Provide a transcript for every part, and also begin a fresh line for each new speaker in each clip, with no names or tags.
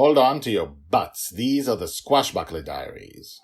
Hold on to your butts. These are the Squashbuckler Diaries.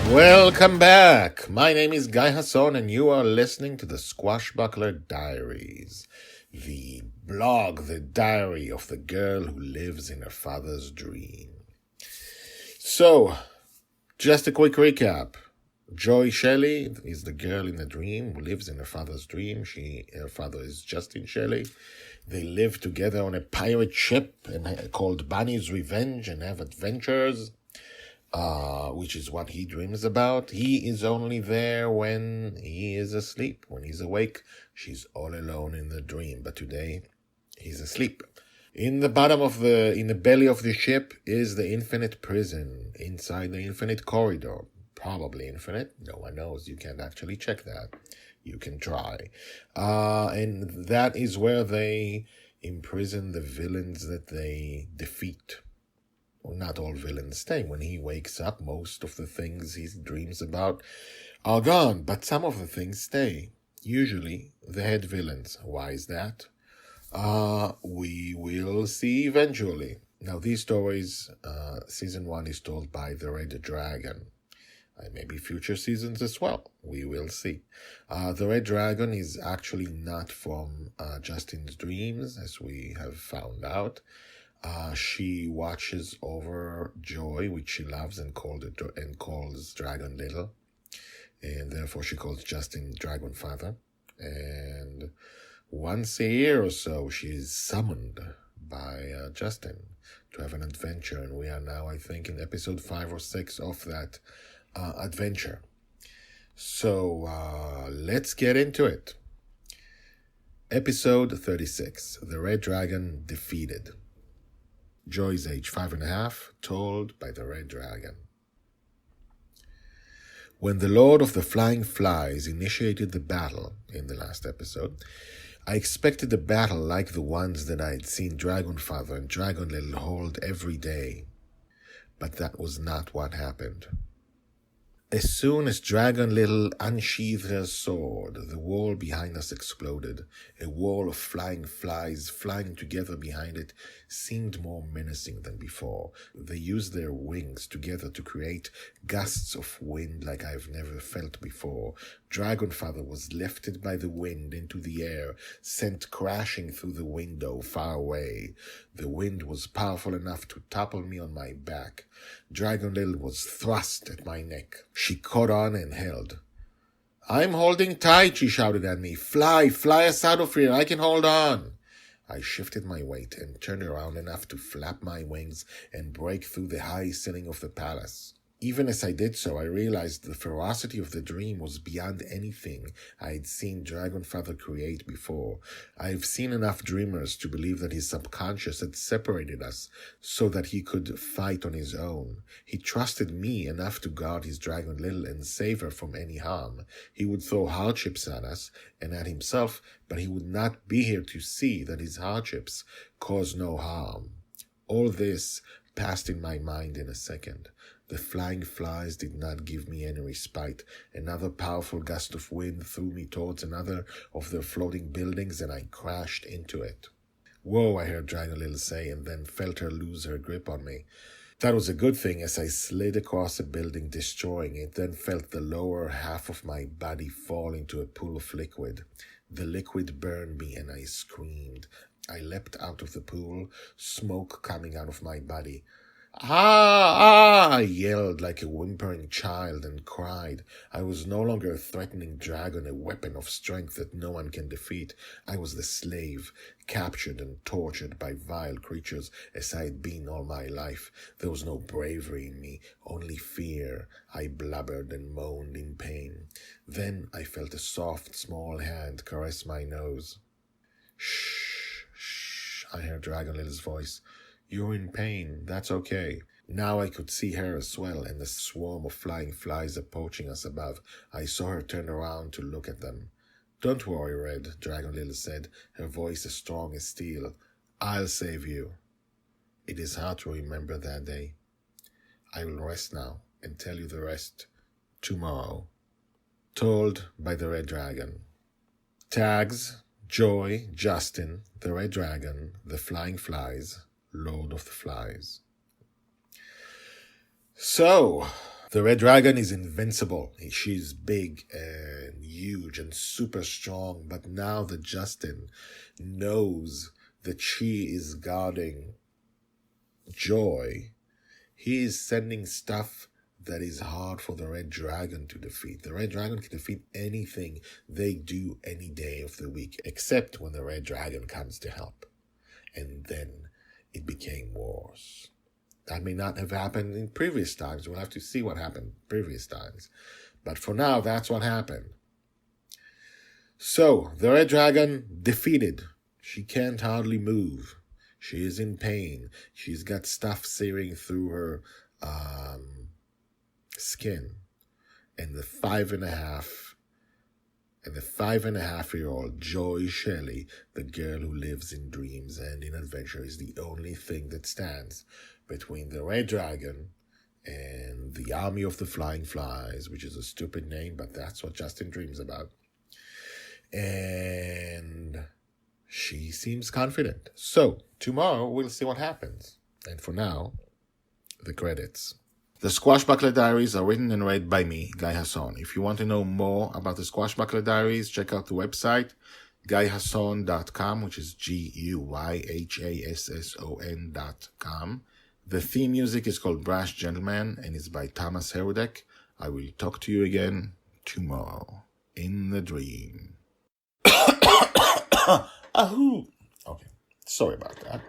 Welcome back. My name is Guy Hasson, and you are listening to the Squashbuckler Diaries, the blog, the diary of the girl who lives in her father's dream. So, just a quick recap. Shelley is the girl in the dream who lives in her father's dream. Her father is Justin Shelley. They live together on a pirate ship called Bonny's Revenge and have adventures. Which is what he dreams about. He is only there when he is asleep. When he's awake, she's all alone in the dream. But today, he's asleep. In the belly of the ship is the infinite prison. Inside the infinite corridor. Probably infinite. No one knows. You can't actually check that. You can try. And that is where they imprison the villains that they defeat. Well, not all villains stay. When he wakes up, most of the things he dreams about are gone, but some of the things stay. Usually, the head villains. Why is that? We will see eventually. Now, these stories, season 1 is told by the Red Dragon. Maybe future seasons as well. We will see. The Red Dragon is actually not from Justin's dreams, as we have found out. She watches over Joy, which she loves and calls Dragon Little, and therefore she calls Justin Dragon Father. And once a year or so, she is summoned by Justin to have an adventure, and we are now, I think, in episode 5 or 6 of that adventure. So let's get into it. Episode 36: The Red Dragon Defeated. Joy's age 5.5, told by the Red Dragon. When the Lord of the Flying Flies initiated the battle in the last episode, I expected a battle like the ones that I had seen Dragon Father and Dragon Little hold every day. But that was not what happened. As soon as Dragon Little unsheathed her sword, the wall behind us exploded. A wall of flying flies flying together behind it seemed more menacing than before. They used their wings together to create gusts of wind like I've never felt before. Dragon Father was lifted by the wind into the air, sent crashing through the window far away. The wind was powerful enough to topple me on my back. Dragon Little was thrust at my neck. She caught on and held. "I'm holding tight," she shouted at me. Fly us out of here. I can hold on." I shifted my weight and turned around enough to flap my wings and break through the high ceiling of the palace. Even as I did so, I realized the ferocity of the dream was beyond anything I had seen Dragon Father create before. I have seen enough dreamers to believe that his subconscious had separated us so that he could fight on his own. He trusted me enough to guard his Dragon Little and save her from any harm. He would throw hardships at us and at himself, but he would not be here to see that his hardships cause no harm. All this passed in my mind in a second. The flying flies did not give me any respite. Another powerful gust of wind threw me towards another of their floating buildings, and I crashed into it. "Whoa," I heard Dragon Little say, and then felt her lose her grip on me. That was a good thing, as I slid across a building, destroying it, then felt the lower half of my body fall into a pool of liquid. The liquid burned me, and I screamed. I leapt out of the pool, smoke coming out of my body. I yelled like a whimpering child and cried. I was no longer a threatening dragon, a weapon of strength that no one can defeat. I was the slave, captured and tortured by vile creatures as I had been all my life. There was no bravery in me, only fear. I blubbered and moaned in pain. Then I felt a soft, small hand caress my nose. "Shh, shh, I heard Dragon Little's voice. You're in pain. That's okay. Now I could see her as well, and the swarm of flying flies approaching us above. I saw her turn around to look at them. Don't worry, Red, Dragon Little said, her voice as strong as steel. I'll save you. It is hard to remember that day. I will rest now and tell you the rest tomorrow. Told by the Red Dragon. Tags, Joy, Justin, the Red Dragon, the Flying Flies, Lord of the Flies. So, the Red Dragon is invincible. She's big and huge and super strong, but now that Justin knows that she is guarding Joy, he is sending stuff that is hard for the Red Dragon to defeat. The Red Dragon can defeat anything they do any day of the week, except when the Red Dragon comes to help. And then it became worse. That may not have happened in previous times. We'll have to see what happened previous times. But for now, that's what happened. So, the Red Dragon defeated. She can't hardly move. She is in pain. She's got stuff searing through her skin. And the 5.5-year-old Joy Shelley, the girl who lives in dreams and in adventure, is the only thing that stands between the Red Dragon and the Army of the Flying Flies, which is a stupid name, but that's what Justin dreams about. And she seems confident. So, tomorrow we'll see what happens. And for now, the credits. The Squashbuckler Diaries are written and read by me, Guy Hasson. If you want to know more about the Squashbuckler Diaries, check out the website, guyhasson.com, which is GUYHASSON.com. The theme music is called Brash Gentleman and is by Thomas Herudek. I will talk to you again tomorrow in the dream. Ahoo! Okay, sorry about that.